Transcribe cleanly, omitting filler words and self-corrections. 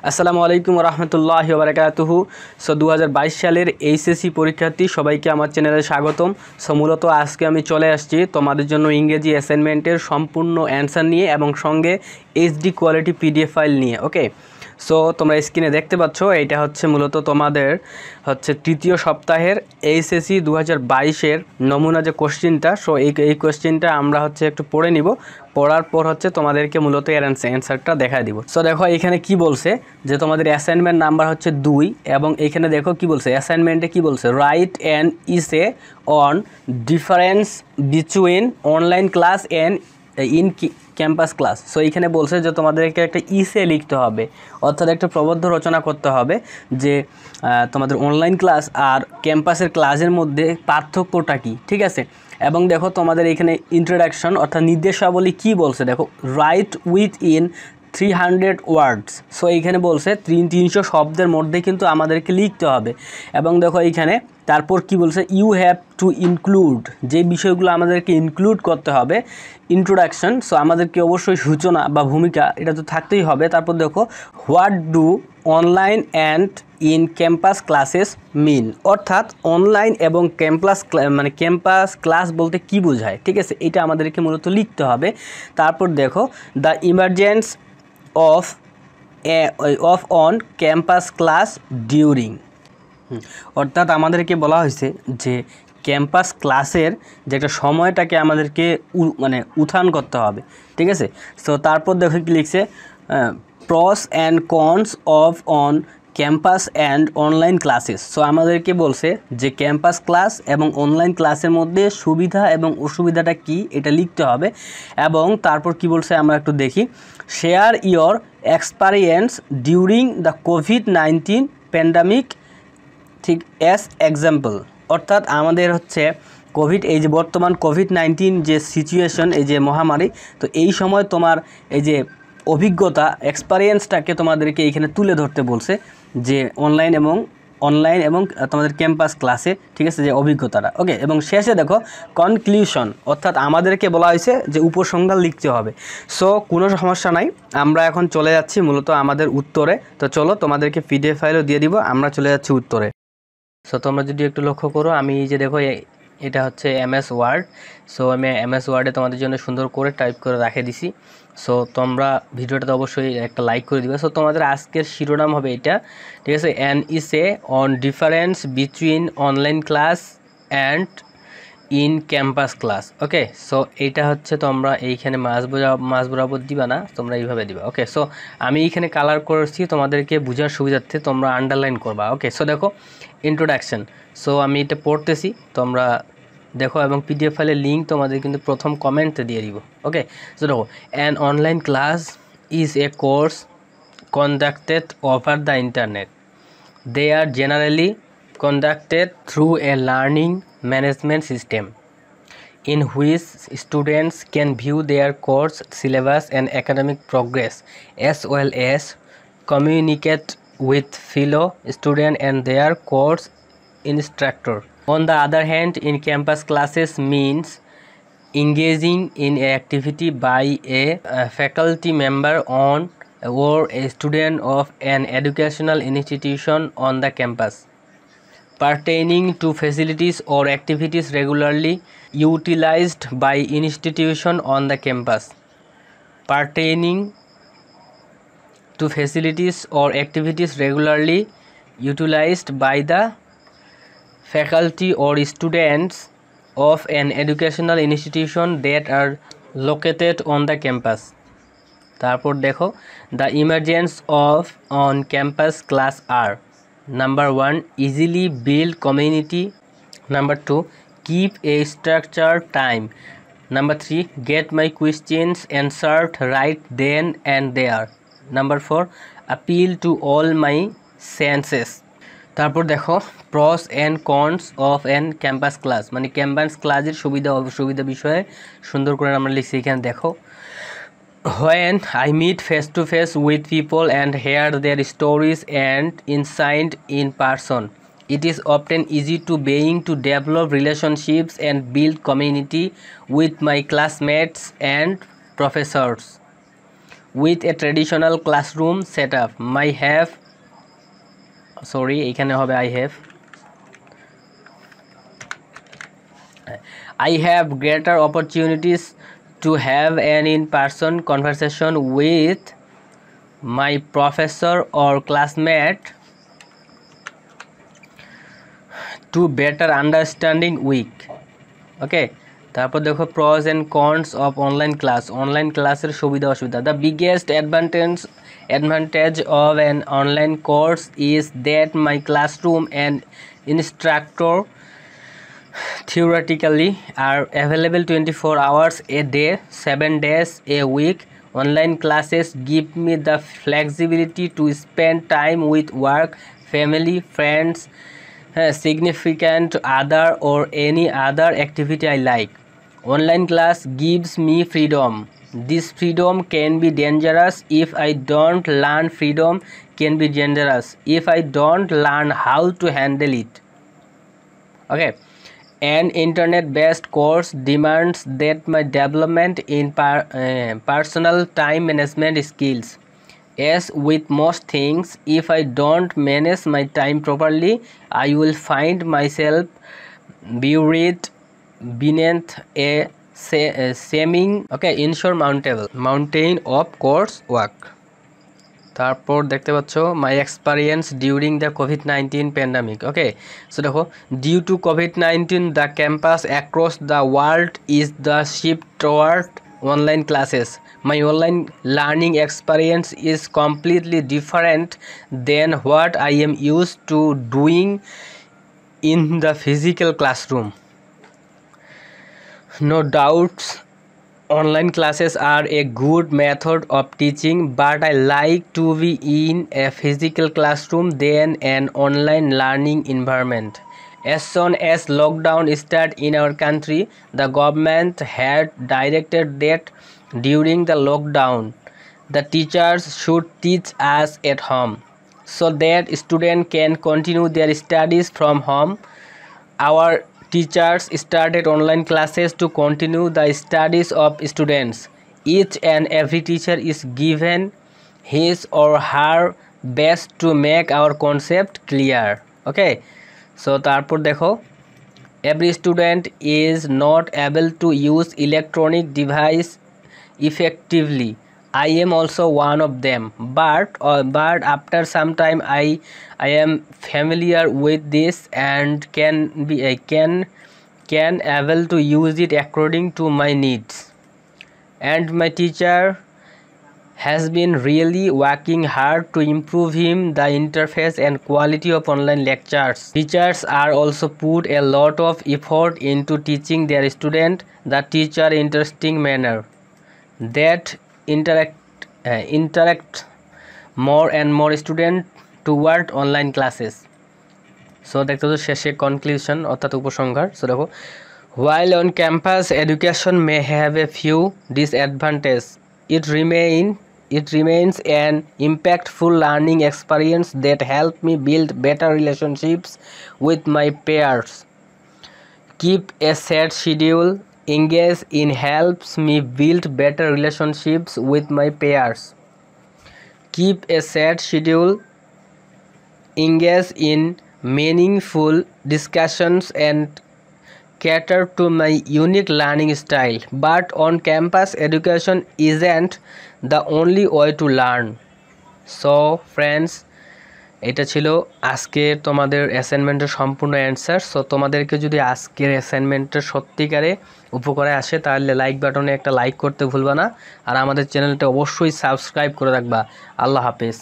আসসালামু আলাইকুম রহমতুল্লাহি ওয়া বারাকাতুহু। সো 2022 সালের এইচএসসি পরীক্ষার্থী সবাইকে আমার চ্যানেলে স্বাগতম। সো মূলত আজকে আমি চলে আসছি তোমাদের জন্য ইংরেজি অ্যাসাইনমেন্টের সম্পূর্ণ অ্যান্সার নিয়ে এবং সঙ্গে এইচডি কোয়ালিটি পিডিএফ ফাইল নিয়ে। ওকে, সো তোমরা স্ক্রিনে দেখতে পাচ্ছ এটা হচ্ছে মূলত তোমাদের তৃতীয় সপ্তাহের এইচএসসি 2022-এর নমুনা যে কোশ্চেনটা। সো এই কোশ্চেনটা আমরা একটু পড়ে নিব, পড়ার পর তোমাদেরকে মূলত এর অ্যান্সারটা দেখা দিব। সো দেখো এখানে কি বলছে যে তোমাদের অ্যাসাইনমেন্ট নাম্বার 2 এবং এখানে দেখো কি বলছে, অ্যাসাইনমেন্টে কি বলছে, রাইট অ্যান ইসে on difference between online class and in campus class. So এইখানে বলছে যে তোমাদেরকে একটা ইসে লিখতে হবে, অর্থাৎ একটা প্রবন্ধ রচনা করতে হবে যে তোমাদের অনলাইন ক্লাস আর ক্যাম্পাসের ক্লাসের মধ্যে পার্থক্যটা কী, ঠিক আছে। এবং দেখো তোমাদের এখানে ইন্ট্রোডাকশন অর্থাৎ নির্দেশাবলী কি বলছে, দেখো right with in 300 words. So এইখানে বলছে 300 শব্দের মধ্যে কিন্তু আমাদেরকে লিখতে হবে। এবং দেখো এইখানে তারপর কি বলছে, ইউ হ্যাভ টু ইনক্লুড, যে বিষয়গুলো আমাদেরকে ইনক্লুড করতে হবে, ইন্ট্রোডাকশন। সো আমাদেরকে অবশ্যই সূচনা বা ভূমিকা এটা তো থাকতেই হবে। তারপর দেখো what do online and in campus classes mean, অর্থাৎ অনলাইন এবং ক্যাম্পাস ক্লাস বলতে কি বোঝায়, ঠিক আছে, এটা আমাদেরকে মূলত লিখতে হবে। তারপর দেখো the emergence of on campus class during, অর্থাৎ আমাদেরকে বলা হয়েছে যে ক্যাম্পাস ক্লাসের যে একটা সময়টাকে আমাদেরকে উত্থান করতে হবে, ঠিক আছে। সো তারপর দেখো কি লিখছে, প্রস and cons of on campus and online classes. So আমাদেরকে বলছে যে ক্যাম্পাস ক্লাস এবং অনলাইন ক্লাসের মধ্যে সুবিধা এবং অসুবিধাটা কি এটা লিখতে হবে। এবং তারপর কি বলছে আমরা একটু দেখি, share your experience during the COVID-19 pandemic, ঠিক অ্যাজ এক্সাম্পল, অর্থাৎ আমাদের এই যে বর্তমান কোভিড-19 যে সিচুয়েশন, এই যে মহামারী, তো এই সময় তোমার এই যে অভিজ্ঞতা এক্সপিরিয়েন্সটাকে তোমাদেরকে এইখানে তুলে ধরতে বলছে যে অনলাইন এবং তোমাদের ক্যাম্পাস ক্লাসে, ঠিক আছে, যে অভিজ্ঞতাটা। ওকে, এবং শেষে দেখো কনক্লুশন, অর্থাৎ আমাদেরকে বলা হয়েছে যে উপসংহার লিখতে হবে। সো কোনো সমস্যা নাই, আমরা এখন চলে যাচ্ছি মূলত আমাদের উত্তরে। তো চলো তোমাদেরকে পিডিএফ ফাইলও দিয়ে দিব, আমরা চলে যাচ্ছি উত্তরে। সো তোমরা যদি একটু লক্ষ্য করো, আমি এই যে দেখো এটা MS ওয়ার্ড। সো আমি MS ওয়ার্ডে তোমাদের জন্য সুন্দর করে টাইপ করে রেখে দিছি। সো তোমরা ভিডিওটাতে অবশ্যই একটা লাইক করে দিবে। সো তোমাদের আজকের শিরোনাম হবে এটা, ঠিক আছে, অ্যান ইসে on difference between online class and in campus class. Okay, so এইটা তোমরা এইখানে মাঝ বরাবর দিবা না, তোমরা এইভাবে দিবা। ওকে, সো আমি এইখানে কালার করছি তোমাদেরকে বোঝার সুবিধার্থে, তোমরা আন্ডারলাইন করবা। ওকে, সো দেখো ইন্ট্রোডাকশন। সো আমি এটা পড়তেছি, তোমরা দেখো, এবং পিডিএফ ফাইলের লিঙ্ক তোমাদের কিন্তু প্রথম কমেন্টে দিয়ে দিব। ওকে, সো দেখো, an online class is a course conducted over the internet. They are generally conducted through a learning management system in which students can view their course syllabus and academic progress, as well as communicate with fellow students and their course instructor. On the other hand, in campus classes means engaging in an activity by a faculty member or a student of an educational institution on the campus, pertaining to facilities or activities regularly utilized by institution on the campus, pertaining to facilities or activities regularly utilized by the faculty or students of an educational institution that are located on the campus. তারপর দেখো the emergence of on campus class are: number 1, easily build community; number 2, keep a structured time; number 3, get my questions answered right then and there; number 4, appeal to all my senses. তারপর দেখো প্রস and cons of an campus class, campus ক্লাসের সুবিধা অসুবিধা বিষয়ে সুন্দর করে আমরা লিখছি। এখানে দেখো, when I meet face to face with people and hear their stories and insight in person, it is often easy to develop relationships and build community with my classmates and professors. with a traditional classroom setup. এখানে হবে I have greater opportunities to have an in-person conversation with my professor or classmate to better understanding week. Okay, তারপর দেখো pros and cons of online class. Online ক্লাসের সুবিধা অসুবিধা. The biggest advantage of an online course is that my classroom and instructor theoretically are available 24 hours a day, 7 days a week. Online classes give me the flexibility to spend time with work, family, friends, significant other, or any other activity I like. Online class gives me freedom. This freedom can be dangerous if I don't learn. Freedom can be dangerous if I don't learn how to handle it. Okay, an internet-based course demands that my development in personal time management skills. As with most things, if I don't manage my time properly, I will find myself buried beneath a seeming mountain of course work. তারপর দেখতে পাচ্ছ my experience during the COVID-19 pandemic. Okay, so দেখো, due to COVID-19 the campus across the world is the shift toward online classes. My online learning experience is completely different than what I am used to doing in the physical classroom. No doubts, online classes are a good method of teaching, but I like to be in a physical classroom than an online learning environment. As soon as lockdown started in our country, the government had directed that during the lockdown, the teachers should teach us at home so that students can continue their studies from home. Our teachers started online classes to continue the studies of students. Each and every teacher is given his or her best to make our concept clear. Okay, so তারপর দেখো, every student is not able to use electronic device effectively. I am also one of them, but after some time I am familiar with this and can able to use it according to my needs. And my teacher has been really working hard to improve the interface and quality of online lectures. Teachers are also put a lot of effort into teaching their student the teacher interesting manner that interact more and more student toward online classes. So দেখতে তো শেষে conclusion অর্থাৎ উপসংহার. So দেখো, while on campus education may have a few disadvantages, it remains an impactful learning experience that helped me build better relationships with my peers. Keep a set schedule, engage in helps me build better relationships with my peers. Keep a set schedule, engage in meaningful discussions and cater to my unique learning style. But on campus education isn't the only way to learn. So friends, এটা ছিল আজকে তোমাদের অ্যাসাইনমেন্টের সম্পূর্ণ answer. So তোমাদেরকে যদি আজকের অ্যাসাইনমেন্টের সত্যিকারে উপকারে আসে তাহলে লাইক বাটনে একটা লাইক করতে ভুলবা না, আর আমাদের চ্যানেলটা অবশ্যই সাবস্ক্রাইব করে রাখবা. আল্লাহ হাফেজ.